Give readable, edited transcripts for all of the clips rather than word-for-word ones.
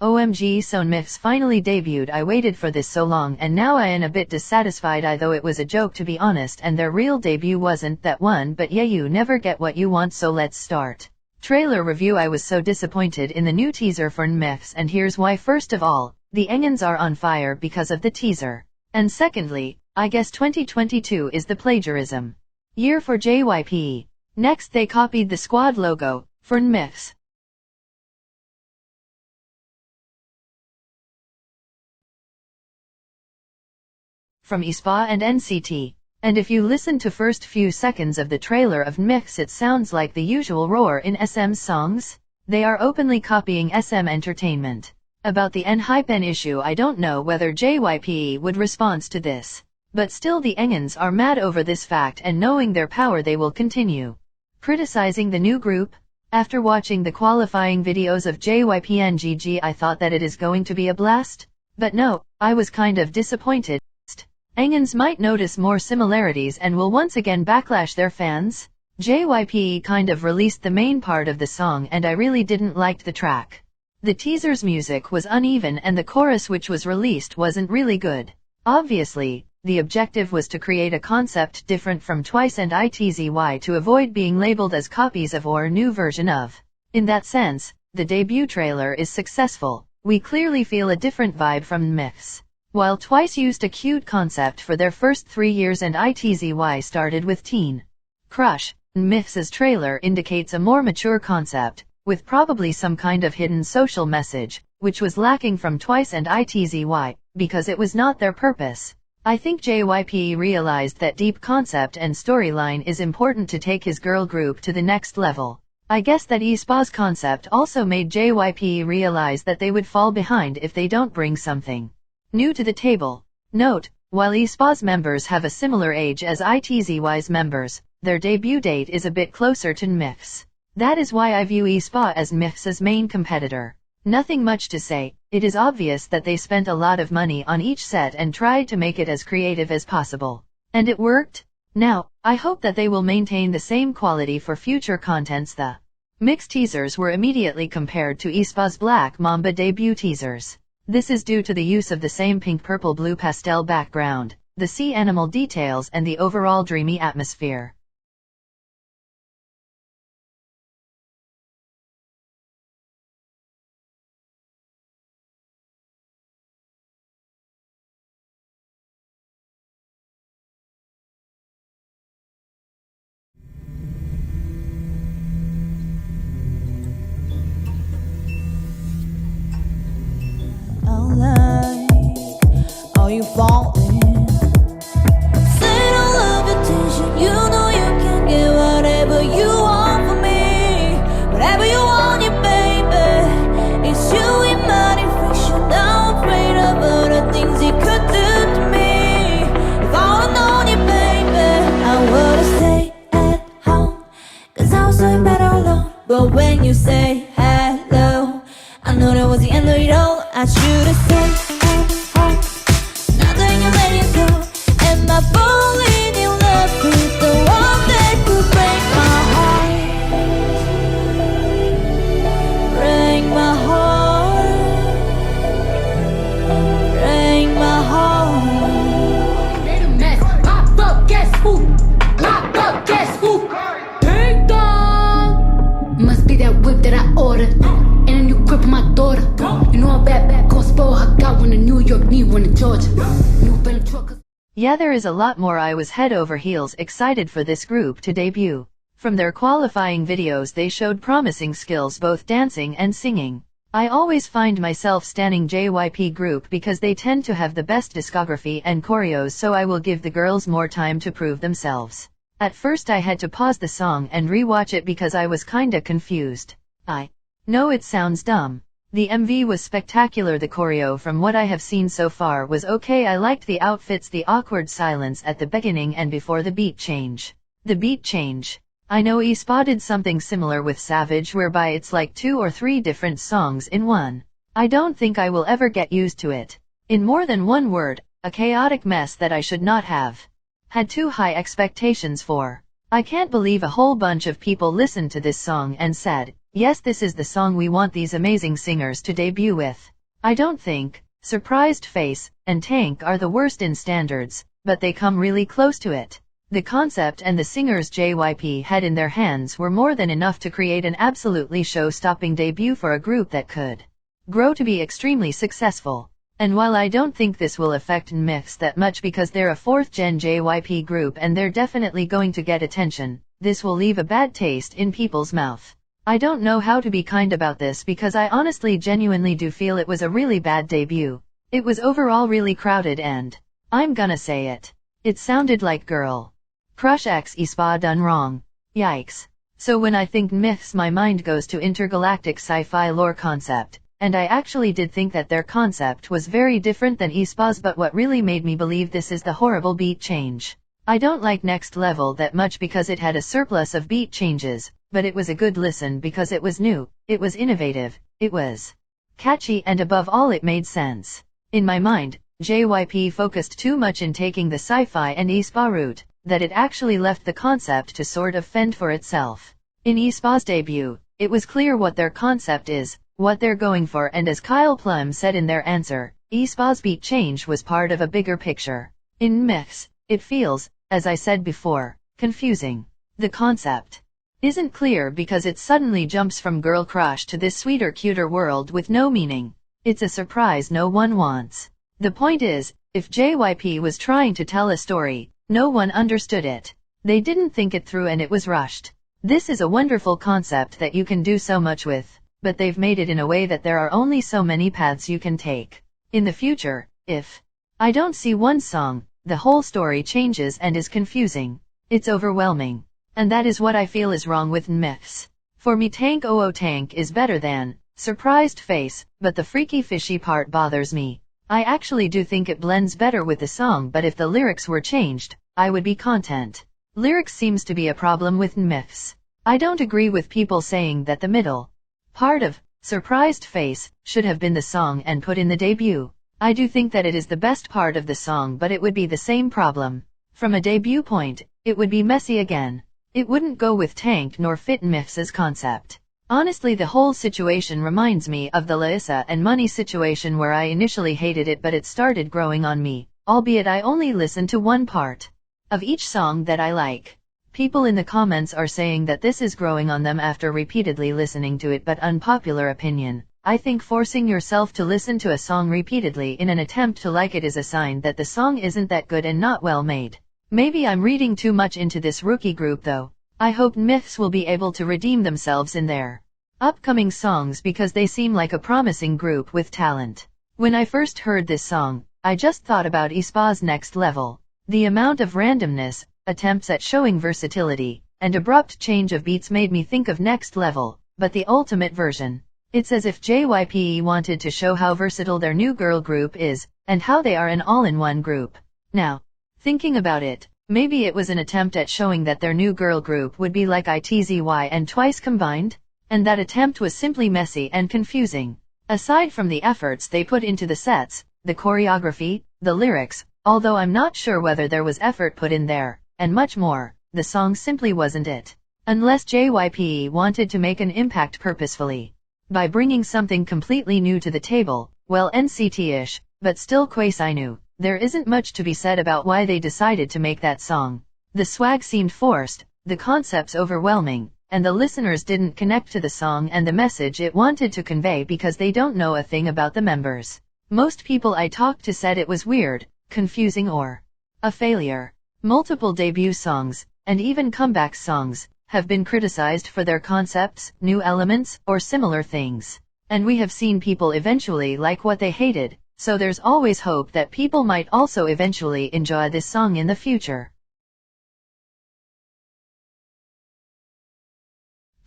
OMG, so Nmixx finally debuted. I waited for this so long and now I am a bit dissatisfied. I thought it was a joke to be honest, and their real debut wasn't that one, but yeah, you never get what you want, so let's start. Trailer review. I was so disappointed in the new teaser for Nmixx, and here's why. First of all, the Engans are on fire because of the teaser. And secondly, I guess 2022 is the plagiarism year for JYP. Next, they copied the squad logo for Nmixx from Aespa and NCT. And if you listen to first few seconds of the trailer of Nmixx, it sounds like the usual roar in SM's songs. They are openly copying SM Entertainment. About the N-Hypen issue, I don't know whether JYP would respond to this. But still, the Engans are mad over this fact, and knowing their power they will continue criticizing the new group. After watching the qualifying videos of JYP and GG, I thought that it is going to be a blast. But no, I was kind of disappointed. Engans might notice more similarities and will once again backlash their fans. JYP kind of released the main part of the song and I really didn't like the track. The teaser's music was uneven and the chorus which was released wasn't really good. Obviously, the objective was to create a concept different from Twice and Itzy to avoid being labeled as copies of or a new version of. In that sense, the debut trailer is successful. We clearly feel a different vibe from Nmixx. While Twice used a cute concept for their first 3 years and Itzy started with teen crush, Nmixx's trailer indicates a more mature concept, with probably some kind of hidden social message, which was lacking from Twice and Itzy, because it was not their purpose. I think JYP realized that deep concept and storyline is important to take his girl group to the next level. I guess that Aespa's concept also made JYP realize that they would fall behind if they don't bring something new to the table. Note, while Aespa's members have a similar age as Itzy's members, their debut date is a bit closer to Nmixx. That is why I view Aespa as Nmixx's main competitor. Nothing much to say. It is obvious that they spent a lot of money on each set and tried to make it as creative as possible. And it worked? Now, I hope that they will maintain the same quality for future contents. The Nmixx teasers were immediately compared to Aespa's Black Mamba debut teasers. This is due to the use of the same pink-purple-blue pastel background, the sea animal details and the overall dreamy atmosphere. Are you falling? Say I love attention. You know you can get whatever you want from me. Whatever you want, you baby. It's you in my reflection. I'm afraid of all the things you could do to me. If I would've known you, baby, I would've stayed at home. Cause I was doing better alone. But when you say hello, I know that was the end of it all. I should've said falling in love with the one that could break my heart. Break my heart. Break my heart. Made a mess. Pop up, guess who? Pop up, guess who? Ding dong. Must be that whip that I ordered. And a new grip on my daughter. You know I'm bad, cause spoil. I got one in New York, need one in Georgia. New Bentley truck. Yeah, there is a lot more. I was head over heels excited for this group to debut. From their qualifying videos they showed promising skills both dancing and singing. I always find myself standing JYP group because they tend to have the best discography and choreos, so I will give the girls more time to prove themselves. At first I had to pause the song and rewatch it because I was kinda confused. I know it sounds dumb, The MV was spectacular. The choreo from what I have seen so far was okay. I liked the outfits, the awkward silence at the beginning and before the beat change. The beat change. I know aespa did something similar with Savage whereby it's like 2 or 3 different songs in one. I don't think I will ever get used to it. In more than one word, a chaotic mess that I should not have had too high expectations for. I can't believe a whole bunch of people listened to this song and said, yes, this is the song we want these amazing singers to debut with. I don't think Surprised Face and Tank are the worst in standards, but they come really close to it. The concept and the singers JYP had in their hands were more than enough to create an absolutely show-stopping debut for a group that could grow to be extremely successful. And while I don't think this will affect Nmixx that much because they're a 4th-gen JYP group and they're definitely going to get attention, this will leave a bad taste in people's mouth. I don't know how to be kind about this because I honestly genuinely do feel it was a really bad debut. It was overall really crowded and, I'm gonna say it, it sounded like Girl Crush X aespa done wrong. Yikes. So when I think Nmixx my mind goes to intergalactic sci-fi lore concept, and I actually did think that their concept was very different than aespa's, but what really made me believe this is the horrible beat change. I don't like Next Level that much because it had a surplus of beat changes, but it was a good listen because it was new, it was innovative, it was catchy, and above all it made sense. In my mind, JYP focused too much in taking the sci-fi and aespa route, that it actually left the concept to sort of fend for itself. In aespa's debut, it was clear what their concept is, what they're going for, and as Kyle Plum said in their answer, aespa's beat change was part of a bigger picture. In Nmixx, it feels, as I said before, confusing. The concept isn't clear because it suddenly jumps from girl crush to this sweeter, cuter world with no meaning. It's a surprise no one wants. The point is, if JYP was trying to tell a story, no one understood it. They didn't think it through and it was rushed. This is a wonderful concept that you can do so much with, but they've made it in a way that there are only so many paths you can take. In the future, if I don't see one song, the whole story changes and is confusing. It's overwhelming. And that is what I feel is wrong with Nmixx. For me, Tank Tank is better than Surprised Face, but the freaky fishy part bothers me. I actually do think it blends better with the song, but if the lyrics were changed, I would be content. Lyrics seems to be a problem with Nmixx. I don't agree with people saying that the middle part of Surprised Face should have been the song and put in the debut. I do think that it is the best part of the song, but it would be the same problem. From a debut point, it would be messy again. It wouldn't go with Tank nor fit Nmixx's concept. Honestly, the whole situation reminds me of the Laissa and Money situation where I initially hated it, but it started growing on me, albeit I only listened to one part of each song that I like. People in the comments are saying that this is growing on them after repeatedly listening to it, but unpopular opinion. I think forcing yourself to listen to a song repeatedly in an attempt to like it is a sign that the song isn't that good and not well made. Maybe I'm reading too much into this rookie group though. I hope Nmixx will be able to redeem themselves in their upcoming songs because they seem like a promising group with talent. When I first heard this song, I just thought about aespa's Next Level. The amount of randomness, attempts at showing versatility, and abrupt change of beats made me think of Next Level, but the ultimate version. It's as if JYP wanted to show how versatile their new girl group is, and how they are an all-in-one group. Now, thinking about it, maybe it was an attempt at showing that their new girl group would be like Itzy and Twice combined? And that attempt was simply messy and confusing. Aside from the efforts they put into the sets, the choreography, the lyrics, although I'm not sure whether there was effort put in there, and much more, the song simply wasn't it. Unless JYP wanted to make an impact purposefully by bringing something completely new to the table, well, NCT-ish, but still quasi-new. There isn't much to be said about why they decided to make that song. The swag seemed forced, the concepts overwhelming, and the listeners didn't connect to the song and the message it wanted to convey because they don't know a thing about the members. Most people I talked to said it was weird, confusing, or a failure. Multiple debut songs, and even comeback songs, have been criticized for their concepts, new elements, or similar things. And we have seen people eventually like what they hated, so there's always hope that people might also eventually enjoy this song in the future.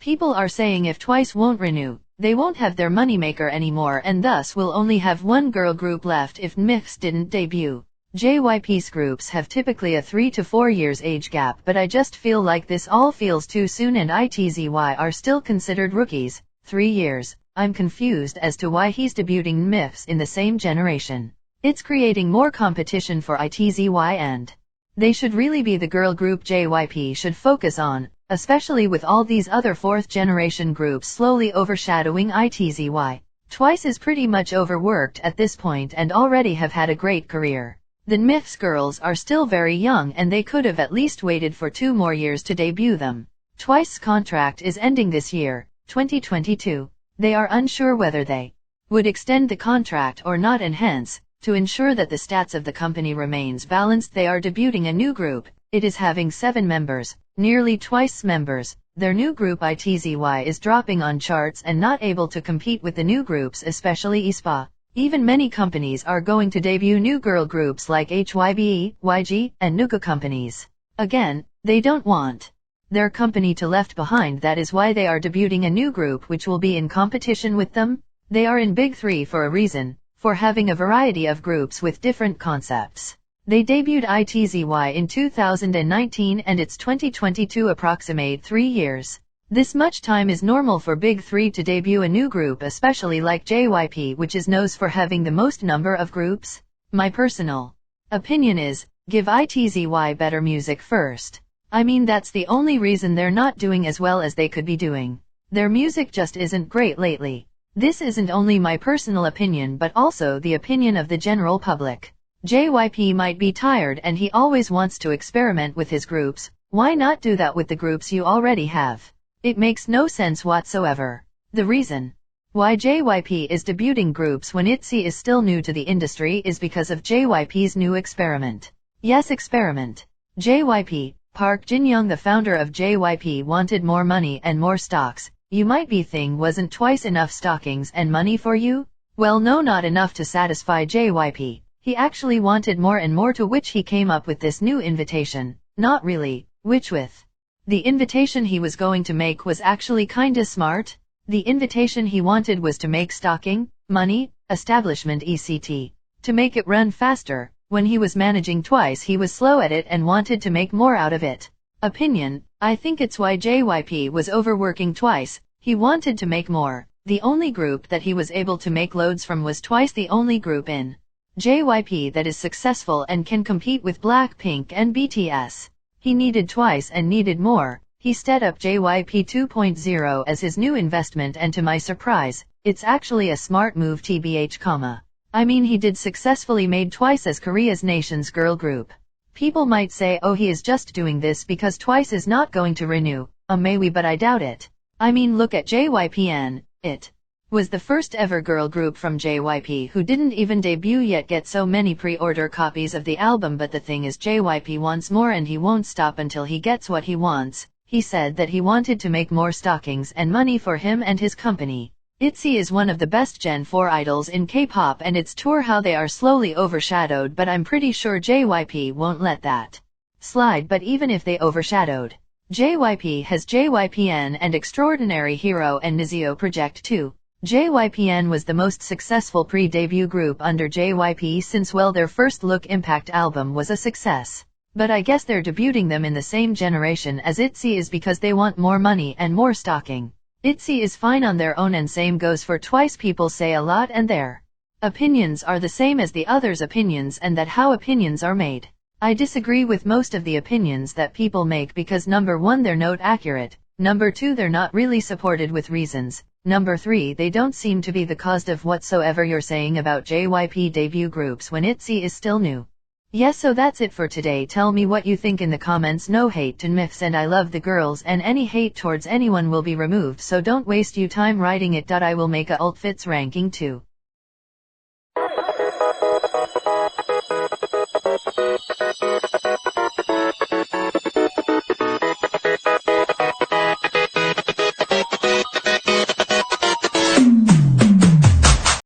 People are saying if Twice won't renew, They won't have their moneymaker anymore and thus will only have one girl group left if Nmixx didn't debut. JYP's groups have typically a 3 to 4 years age gap, but I just feel like this all feels too soon and Itzy are still considered rookies. 3 years. I'm confused as to why he's debuting Nmixx in the same generation. It's creating more competition for Itzy and they should really be the girl group JYP should focus on, especially with all these other 4th generation groups slowly overshadowing Itzy. Twice is pretty much overworked at this point and already have had a great career. The Nmixx girls are still very young and they could have at least waited for 2 more years to debut them. Twice's contract is ending this year, 2022. They are unsure whether they would extend the contract or not, and hence, to ensure that the stats of the company remains balanced, they are debuting a new group. It is having 7 members, nearly twice members. Their new group Itzy is dropping on charts and not able to compete with the new groups, especially Aespa. Even many companies are going to debut new girl groups like HYBE, YG, and Nuka companies. Again, they don't want their company to left behind. That is why they are debuting a new group which will be in competition with them. They are in Big 3 for a reason, for having a variety of groups with different concepts. They debuted Itzy in 2019 and it's 2022, approximate 3 years. This much time is normal for Big 3 to debut a new group, especially like JYP, which is known for having the most number of groups. My personal opinion is, give Itzy better music first. I mean, that's the only reason they're not doing as well as they could be doing. Their music just isn't great lately. This isn't only my personal opinion but also the opinion of the general public. JYP might be tired and he always wants to experiment with his groups. Why not do that with the groups you already have? It makes no sense whatsoever. The reason why JYP is debuting groups when Itzy is still new to the industry is because of JYP's new experiment. Yes, experiment. JYP, Park Jin-young, the founder of JYP, wanted more money and more stocks. You might be thinking, wasn't twice enough stockings and money for you? Well, no, not enough to satisfy JYP. He actually wanted more and more, to which he came up with this new invitation. Not really, which with the invitation he was going to make was actually kinda smart. The invitation he wanted was to make stocking, money, establishment etc. To make it run faster. When he was managing Twice he was slow at it and wanted to make more out of it. Opinion, I think it's why JYP was overworking Twice. He wanted to make more. The only group that he was able to make loads from was Twice, the only group in JYP that is successful and can compete with Blackpink and BTS. He needed Twice and needed more. He set up JYP 2.0 as his new investment, and to my surprise, it's actually a smart move tbh, I mean, he did successfully made Twice as Korea's nation's girl group. People might say, oh, he is just doing this because Twice is not going to renew, maybe, but I doubt it. I mean, look at JYPN. It was the first ever girl group from JYP who didn't even debut yet get so many pre-order copies of the album. But the thing is, JYP wants more and he won't stop until he gets what he wants. He said that he wanted to make more stockings and money for him and his company. Itzy is one of the best Gen 4 idols in K-pop and it's tour how they are slowly overshadowed, but I'm pretty sure JYP won't let that slide. But even if they overshadowed, JYP has JYPN and Extraordinary Hero and Nizio Project 2. JYPN was the most successful pre-debut group under JYP since, well, their first Look Impact album was a success. But I guess they're debuting them in the same generation as Itzy is because they want more money and more stocking. Itzy is fine on their own and same goes for Twice. People say a lot and their opinions are the same as the others' opinions, and that how opinions are made. I disagree with most of the opinions that people make because number 1, they're not accurate. Number 2, they're not really supported with reasons. Number 3, they don't seem to be the cause of whatsoever you're saying about JYP debut groups when Itzy is still new. Yes, so that's it for today. Tell me what you think in the comments. No hate to Nmixx and I love the girls, and any hate towards anyone will be removed, so don't waste your time writing it. I will make a outfits ranking too.